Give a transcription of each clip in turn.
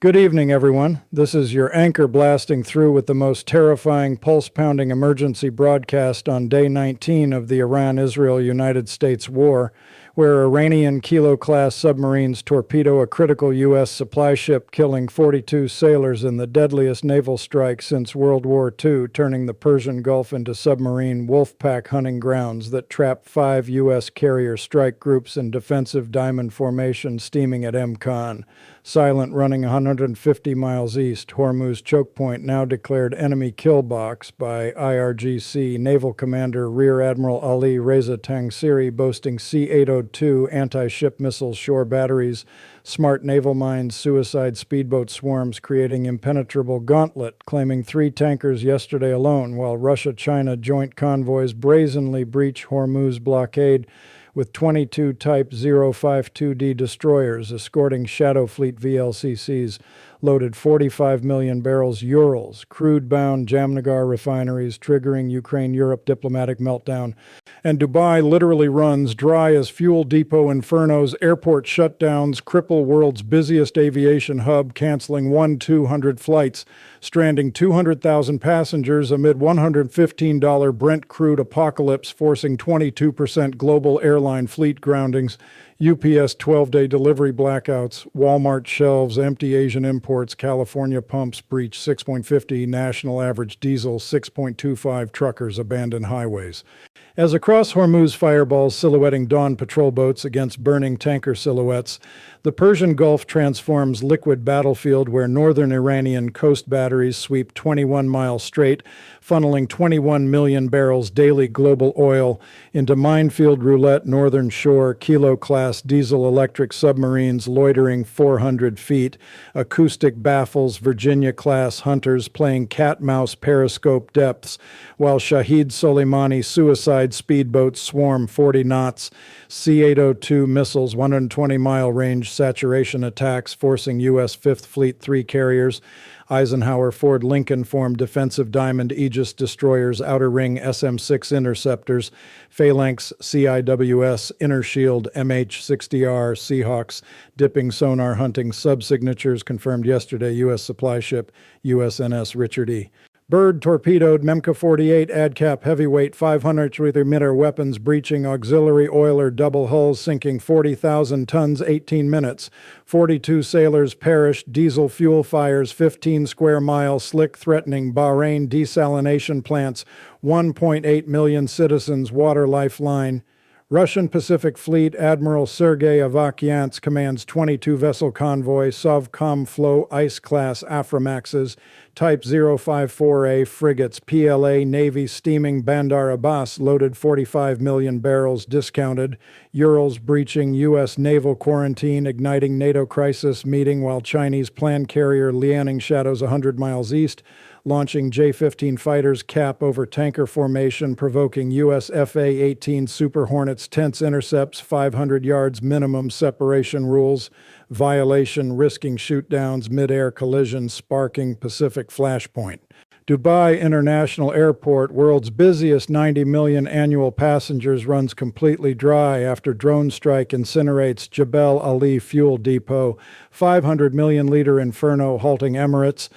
Good evening, everyone. This is your anchor blasting through with the most terrifying, pulse-pounding emergency broadcast on day 19 of the Iran-Israel-United States war, where Iranian Kilo-class submarines torpedo a critical U.S. supply ship, killing 42 sailors in the deadliest naval strike since World War II, turning the Persian Gulf into submarine wolfpack hunting grounds that trap 5 U.S. carrier strike groups in defensive diamond formation steaming at Mkon. Silent running 150 miles east, Hormuz choke point now declared enemy kill box by IRGC. Naval Commander Rear Admiral Ali Reza Tangsiri boasting C-802 anti-ship missiles, shore batteries, smart naval mines, suicide speedboat swarms creating impenetrable gauntlet, claiming 3 tankers yesterday alone, while Russia-China joint convoys brazenly breach Hormuz blockade with 22 Type 052D destroyers escorting Shadow Fleet VLCCs, loaded 45 million barrels Urals, crude-bound Jamnagar refineries, triggering Ukraine-Europe diplomatic meltdown. And Dubai literally runs dry as fuel depot infernos, airport shutdowns, cripple world's busiest aviation hub, canceling 200 flights, stranding 200,000 passengers amid $115 Brent crude apocalypse, forcing 22% global airline fleet groundings, UPS 12-day delivery blackouts, Walmart shelves, empty Asian imports, California pumps breach 6.50 national average diesel, 6.25 truckers abandon highways. As across Hormuz fireballs silhouetting dawn patrol boats against burning tanker silhouettes, the Persian Gulf transforms liquid battlefield where northern Iranian coast batteries sweep 21-mile strait, funneling 21 million barrels daily global oil into minefield roulette northern shore, Kilo-class diesel-electric submarines loitering 400 feet, acoustic baffles, Virginia-class hunters playing cat-mouse periscope depths, while Shahid Soleimani suicide speedboats swarm 40 knots, C-802 missiles 120-mile range saturation attacks forcing U.S. Fifth Fleet 3 carriers, Eisenhower Ford Lincoln formed defensive diamond Aegis destroyers, outer ring SM-6 interceptors, Phalanx CIWS, inner shield MH-60R Seahawks, dipping sonar hunting subsignatures confirmed yesterday, U.S. supply ship USNS Richard E. Byrd torpedoed Memka-48 ADCAP heavyweight 500-millimeter weapons breaching auxiliary oiler double hulls sinking 40,000 tons 18 minutes. 42 sailors perished, diesel fuel fires 15 square miles, slick threatening Bahrain desalination plants, 1.8 million citizens water lifeline. Russian Pacific Fleet Admiral Sergei Avakiants commands 22-vessel convoy, Sovcomflow Ice-class Aframaxes, Type 054A frigates, PLA Navy steaming Bandar Abbas loaded 45 million barrels discounted, Urals breaching U.S. naval quarantine, igniting NATO crisis meeting while Chinese planned carrier Liaoning shadows 100 miles east, launching J-15 fighters cap over tanker formation, provoking U.S. FA-18 Super Hornets tense intercepts, 500 yards minimum separation rules, violation risking shootdowns, mid-air collision, sparking Pacific flashpoint. Dubai International Airport, world's busiest 90 million annual passengers, runs completely dry after drone strike incinerates Jebel Ali fuel depot. 500 million liter inferno halting Emirates.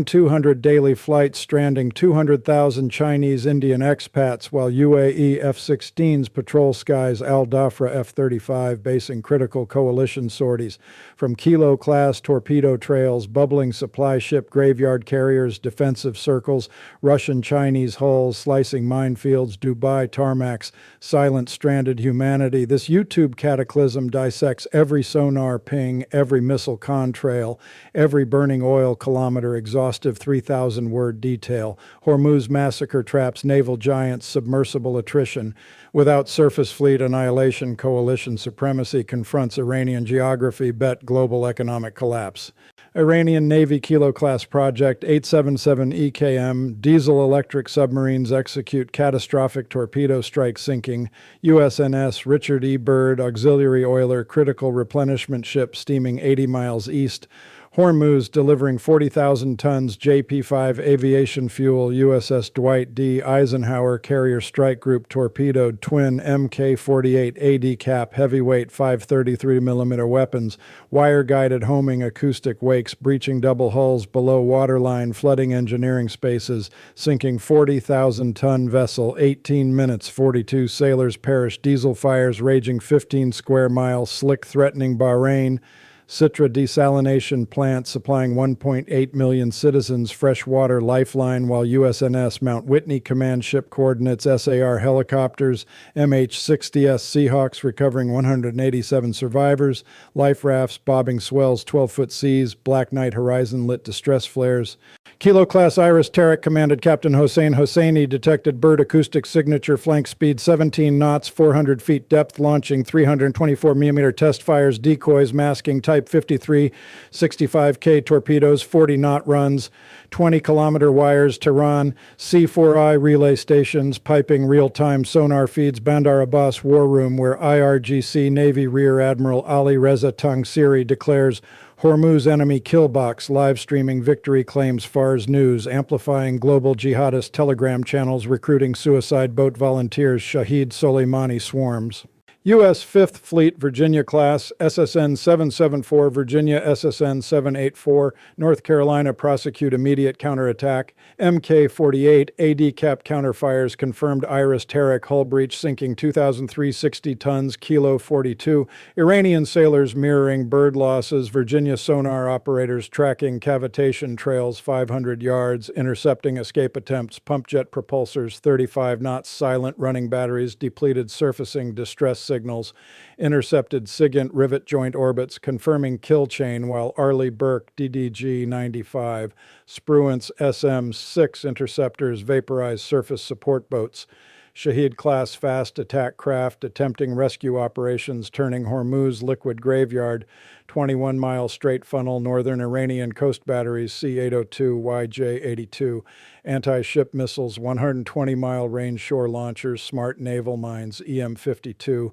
200 daily flights stranding 200,000 Chinese Indian expats, while UAE F-16s patrol skies Al Dhafra F-35 basing critical coalition sorties. From Kilo-class torpedo trails, bubbling supply ship graveyard carriers, defensive circles, Russian-Chinese hulls slicing minefields, Dubai tarmacs, silent stranded humanity. This YouTube cataclysm dissects every sonar ping, every missile contrail, every burning oil kilometer, exhaustive 3,000-word detail. Hormuz massacre traps naval giants, submersible attrition. Without surface fleet annihilation, coalition supremacy confronts Iranian geography, bet global economic collapse. Iranian Navy Kilo-class project 877 EKM, diesel-electric submarines execute catastrophic torpedo strike sinking, USNS Richard E. Byrd, auxiliary oiler, critical replenishment ship steaming 80 miles east, HORMUZ delivering 40,000 tons JP-5 aviation fuel. USS Dwight D. Eisenhower carrier strike group torpedoed twin Mk-48 AD cap heavyweight 533mm weapons. Wire-guided homing acoustic wakes breaching double hulls below waterline, flooding engineering spaces, sinking 40,000-ton vessel. 18 minutes, 42 sailors perished. Diesel fires raging 15 square miles. Slick threatening Bahrain. Citra desalination plant supplying 1.8 million citizens freshwater lifeline, while USNS Mount Whitney command ship coordinates SAR helicopters. MH-60S Seahawks recovering 187 survivors. Life rafts bobbing swells 12-foot seas. Black Knight Horizon lit distress flares. Kilo-class Iris Tarek commanded Captain Hossein Hosseini detected bird acoustic signature flank speed 17 knots, 400 feet depth, launching 324mm test fires, decoys, masking Type 53 65K torpedoes, 40-knot runs, 20-kilometer wires, Tehran, C4I relay stations, piping real-time sonar feeds, Bandar Abbas War Room, where IRGC Navy Rear Admiral Ali Reza Tangsiri declares Hormuz enemy kill box, live streaming victory claims Fars News, amplifying global jihadist telegram channels, recruiting suicide boat volunteers, Shahid Soleimani swarms. U.S. 5th Fleet Virginia-class, SSN 774, Virginia SSN 784, North Carolina prosecute immediate counterattack. Mk-48 AD cap counterfires confirmed Iris Tarek hull breach sinking 2,360 tons, Kilo 42. Iranian sailors mirroring bird losses. Virginia sonar operators tracking cavitation trails 500 yards, intercepting escape attempts. Pump jet propulsors 35 knots, silent running batteries, depleted surfacing distress signals, intercepted SIGINT rivet joint orbits, confirming kill chain, while Arleigh Burke DDG-95, Spruance SM-6 interceptors vaporize surface support boats. Shahid-class fast attack craft attempting rescue operations, turning Hormuz liquid graveyard. 21-mile straight funnel northern Iranian coast batteries C-802, YJ-82. Anti-ship missiles, 120-mile range shore launchers, smart naval mines, EM-52.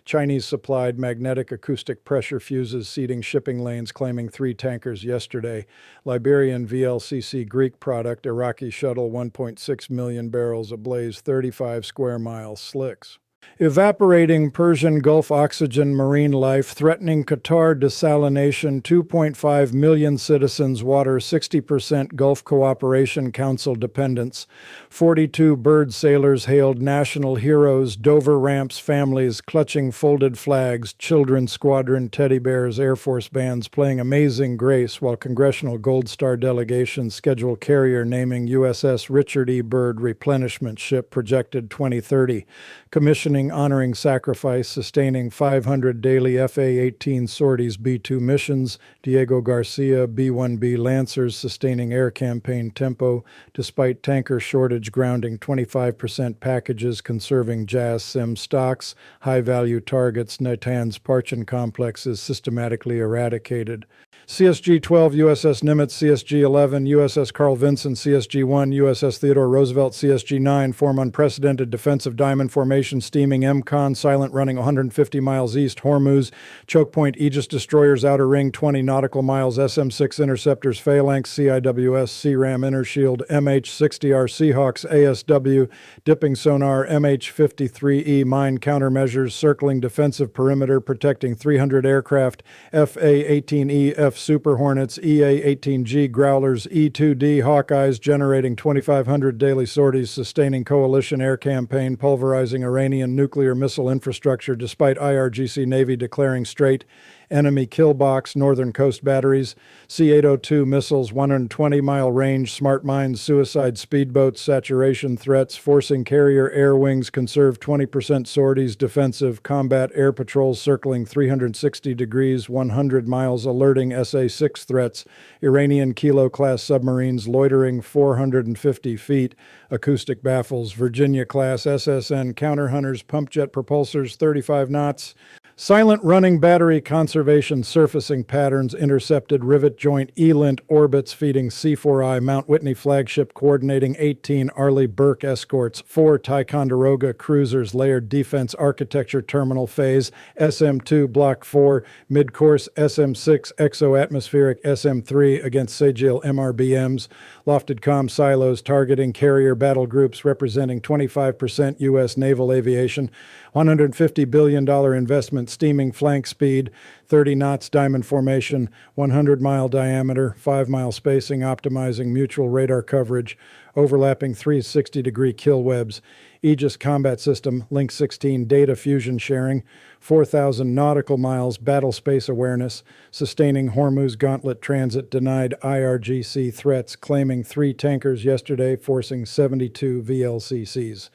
Chinese-supplied magnetic acoustic pressure fuses seeding shipping lanes, claiming 3 tankers yesterday. Liberian VLCC Greek product, Iraqi shuttle 1.6 million barrels ablaze, 35 square miles, slicks. Evaporating Persian Gulf oxygen marine life, threatening Qatar desalination, 2.5 million citizens water, 60% Gulf Cooperation Council dependents. 42 bird sailors hailed national heroes, Dover ramps families clutching folded flags, children squadron teddy bears, Air Force bands playing Amazing Grace, while Congressional Gold Star delegations schedule carrier naming USS Richard E. Byrd replenishment ship projected 2030. Commissioning honoring sacrifice, sustaining 500 daily FA-18 sorties B-2 missions. Diego Garcia, B-1B Lancers sustaining air campaign tempo, despite tanker shortage grounding 25% packages conserving JAS SIM stocks. High-value targets, Natanz Parchin complex is systematically eradicated. CSG-12, USS Nimitz, CSG-11, USS Carl Vinson, CSG-1, USS Theodore Roosevelt, CSG-9 form unprecedented defensive diamond formation steaming MCON, silent running 150 miles east, Hormuz, choke point Aegis destroyers outer ring 20 nautical miles, SM-6 interceptors phalanx, CIWS, CRAM inner shield, MH-60R Seahawks, ASW, dipping sonar, MH-53E mine countermeasures, circling defensive perimeter protecting 300 aircraft, FA-18E F Super Hornets, EA-18G Growlers, E-2D Hawkeyes generating 2,500 daily sorties, sustaining coalition air campaign, pulverizing Iranian nuclear missile infrastructure despite IRGC Navy declaring strait. Enemy kill box, northern coast batteries, C-802 missiles, 120-mile range, smart mines, suicide speedboats, saturation threats, forcing carrier air wings, conserve 20% sorties, defensive, combat air patrols circling 360 degrees, 100 miles, alerting SA-6 threats, Iranian Kilo-class submarines loitering 450 feet, acoustic baffles, Virginia-class SSN counter hunters, pump jet propulsors, 35 knots, Silent running battery conservation surfacing patterns intercepted rivet joint ELINT orbits feeding C4I Mount Whitney flagship coordinating 18 Arleigh Burke escorts, 4 Ticonderoga cruisers layered defense architecture terminal phase, SM-2 Block 4, mid-course SM-6 exo-atmospheric SM-3 against Sagil MRBMs, lofted comm silos targeting carrier battle groups representing 25% U.S. naval aviation, $150 billion investment steaming flank speed, 30 knots diamond formation, 100-mile diameter, 5-mile spacing optimizing mutual radar coverage, overlapping 360-degree kill webs, Aegis combat system, Link 16 data fusion sharing, 4,000 nautical miles battle space awareness, sustaining Hormuz gauntlet transit denied IRGC threats, claiming 3 tankers yesterday, forcing 72 VLCCs.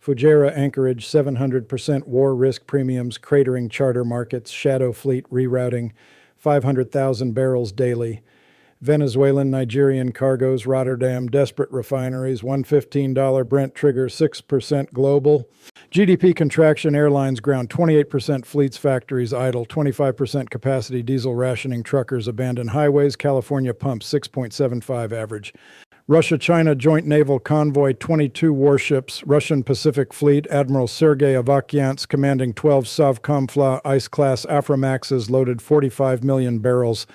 Fujairah anchorage, 700% war risk premiums, cratering charter markets, shadow fleet rerouting, 500,000 barrels daily. Venezuelan, Nigerian cargoes, Rotterdam, desperate refineries, $115 Brent trigger, 6% global. GDP contraction, airlines ground, 28% fleets, factories idle, 25% capacity, diesel rationing, truckers abandon highways, California pumps, 6.75 average. Russia-China joint naval convoy, 22 warships, Russian Pacific Fleet, Admiral Sergei Avakiant's commanding 12 Sovcomfla ice-class Aframaxes loaded 45 million barrels.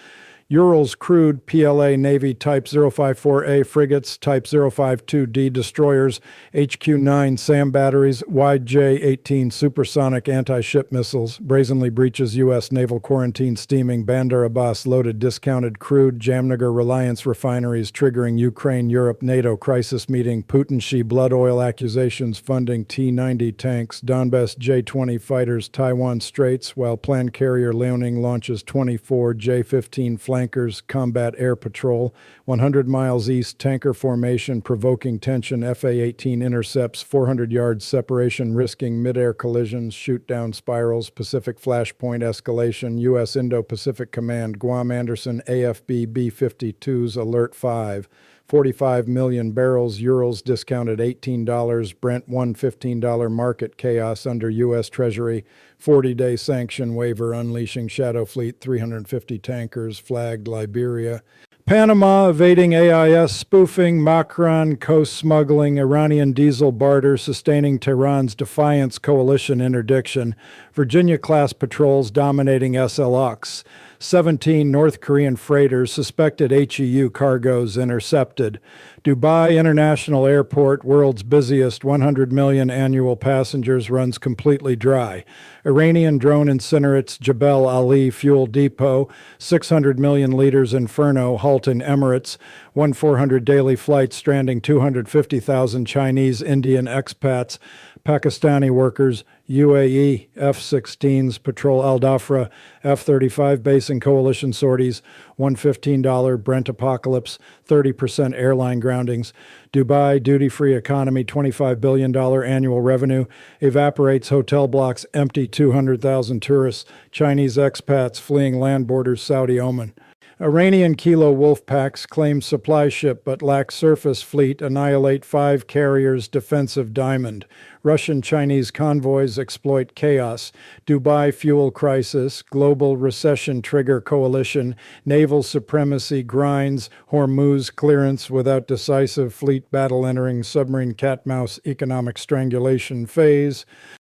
Urals crude PLA Navy Type 054A frigates, Type 052D destroyers, HQ-9 SAM batteries, YJ-18 supersonic anti-ship missiles, brazenly breaches U.S. naval quarantine steaming Bandar Abbas loaded discounted crude, Jamnagar Reliance refineries triggering Ukraine-Europe NATO crisis meeting, Putin-Xi blood oil accusations funding T-90 tanks, Donbass J-20 fighters, Taiwan Straits, while planned carrier Liaoning launches 24 J-15 flankers, combat air patrol, 100 miles east, tanker formation, provoking tension, FA-18 intercepts, 400 yards separation, risking midair collisions, shoot-down spirals, Pacific flashpoint escalation, U.S. Indo-Pacific Command, Guam Anderson, AFB B-52s, Alert 5. 45 million barrels, Urals discounted $18, Brent $115 market chaos under U.S. Treasury, 40-day sanction waiver unleashing Shadow Fleet, 350 tankers, flagged Liberia. Panama evading AIS spoofing, Makran coast smuggling, Iranian diesel barter sustaining Tehran's defiance coalition interdiction, Virginia-class patrols dominating SLX, 17 North Korean freighters suspected HEU cargoes intercepted, Dubai International Airport, world's busiest 100 million annual passengers, runs completely dry. Iranian drone incinerates Jebel Ali fuel depot, 600 million liters inferno halt in Emirates, 1,400 daily flights stranding 250,000 Chinese Indian expats, Pakistani workers, UAE F-16s patrol Al Dhafra, F-35 base and coalition sorties, $115 Brent apocalypse, 30% airline groundings, Dubai duty-free economy, $25 billion annual revenue, evaporates hotel blocks empty, 200,000 tourists, Chinese expats fleeing land borders, Saudi Oman. Iranian Kilo wolf packs claim supply ship but lack surface fleet, annihilate 5 carriers, defensive diamond. Russian-Chinese convoys exploit chaos. Dubai fuel crisis, global recession trigger coalition, naval supremacy grinds, Hormuz clearance without decisive fleet battle entering submarine cat-mouse economic strangulation phase.